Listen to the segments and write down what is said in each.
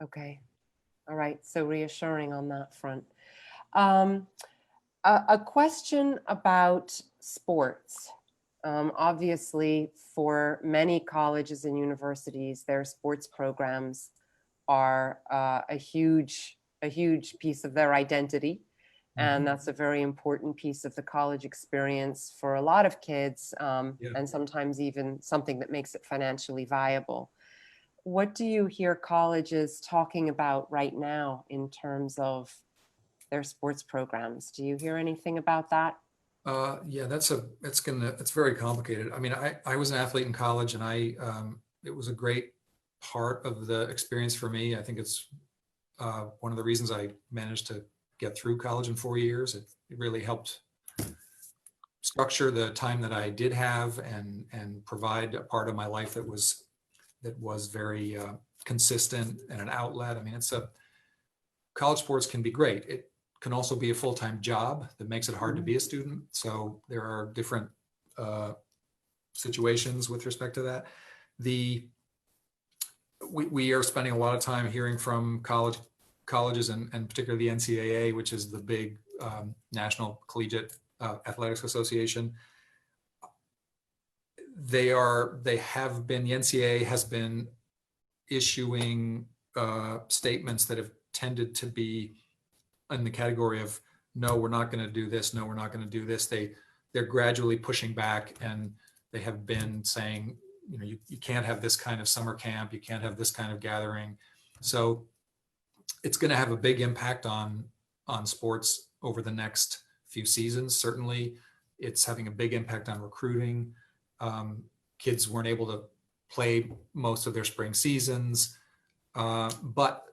Okay. All right. So reassuring on that front. Um, a question about sports. Obviously, for many colleges and universities, their sports programs are a huge piece of their identity. And that's a very important piece of the college experience for a lot of kids, Yeah. and sometimes even something that makes it financially viable. What do you hear colleges talking about right now in terms of their sports programs? Do you hear anything about that? Yeah, it's very complicated. I mean, I was an athlete in college, and it was a great part of the experience for me. I think it's one of the reasons I managed to get through college in 4 years. It really helped structure the time that I did have, and provide a part of my life that was very consistent and an outlet. I mean, college sports can be great. It can also be a full-time job that makes it hard to be a student. So there are different situations with respect to that. We are spending a lot of time hearing from colleges, and particularly the NCAA, which is the big National Collegiate Athletics Association. The NCAA has been issuing statements that have tended to be in the category of, no, we're not going to do this. No, we're not going to do this. They're gradually pushing back, and they have been saying, you can't have this kind of summer camp. You can't have this kind of gathering. So it's going to have a big impact on sports over the next few seasons. Certainly, it's having a big impact on recruiting. Kids weren't able to play most of their spring seasons, but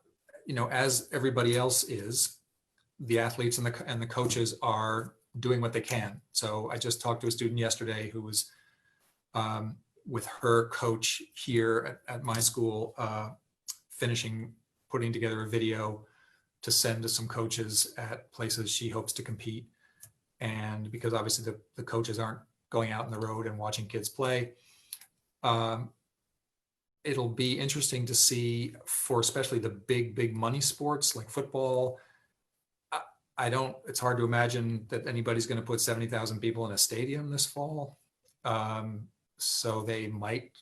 as everybody else is, the athletes and the coaches are doing what they can. So I just talked to a student yesterday who was with her coach here at my school, putting together a video to send to some coaches at places she hopes to compete. And because obviously the coaches aren't going out on the road and watching kids play, it'll be interesting to see, for especially the big money sports like football. It's hard to imagine that anybody's going to put 70,000 people in a stadium this fall. So they might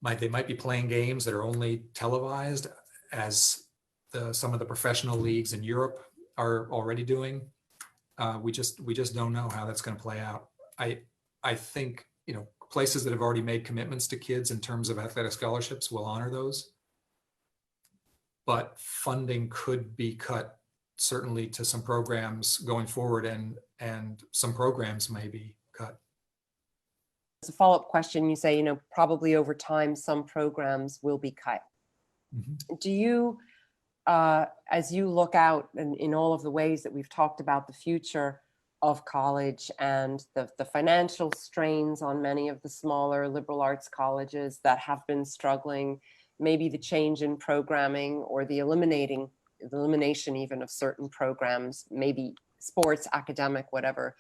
be playing games that are only televised, as some of the professional leagues in Europe are already doing. We just don't know how that's going to play out. I think, places that have already made commitments to kids in terms of athletic scholarships will honor those. But funding could be cut, certainly, to some programs going forward, and some programs may be cut. As a follow-up question, you say, probably over time, some programs will be cut. Mm-hmm. Do you, as you look out in all of the ways that we've talked about the future of college and the financial strains on many of the smaller liberal arts colleges that have been struggling, maybe the change in programming or the elimination even of certain programs, maybe sports, academic, whatever.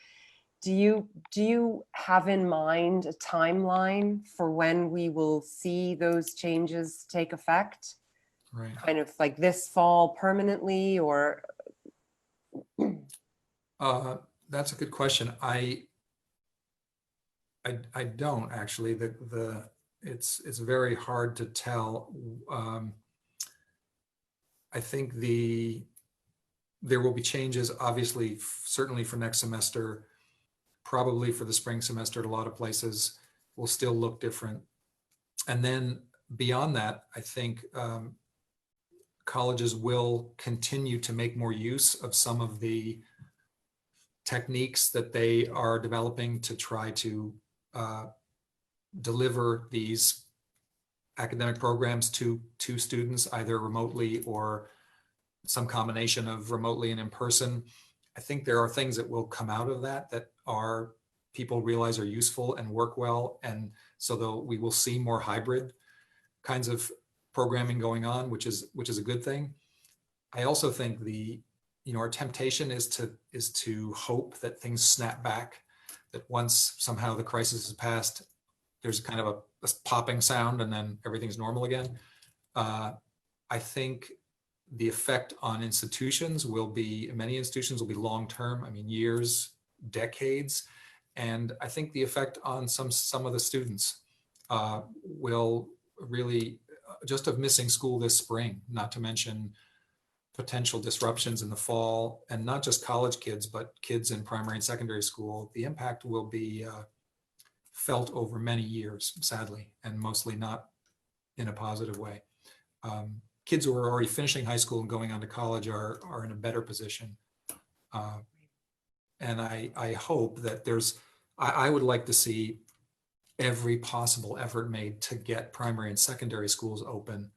Do you have in mind a timeline for when we will see those changes take effect? Right. Kind of like this fall permanently, or? That's a good question. I don't actually. It's very hard to tell. I think there will be changes, obviously, certainly for next semester, probably for the spring semester. At a lot of places will still look different, and then beyond that, I think colleges will continue to make more use of some of the techniques that they are developing to try to deliver these academic programs to students, either remotely or some combination of remotely and in person. I think there are things that will come out of that people realize are useful and work well, and so we will see more hybrid kinds of programming going on, which is a good thing. I also think our temptation is to hope that things snap back, that once somehow the crisis is passed, there's kind of a popping sound and then everything's normal again. I think the effect on institutions many institutions will be long-term, I mean, years, decades. And I think the effect on some of the students will really, just of missing school this spring, not to mention potential disruptions in the fall, and not just college kids, but kids in primary and secondary school, the impact will be felt over many years, sadly, and mostly not in a positive way. Kids who are already finishing high school and going on to college are in a better position. And I hope that I would like to see every possible effort made to get primary and secondary schools open.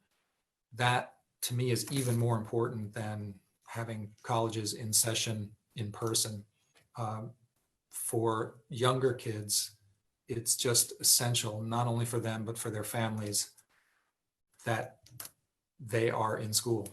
That to me is even more important than having colleges in session in person. For younger kids, it's just essential, not only for them, but for their families, that they are in school.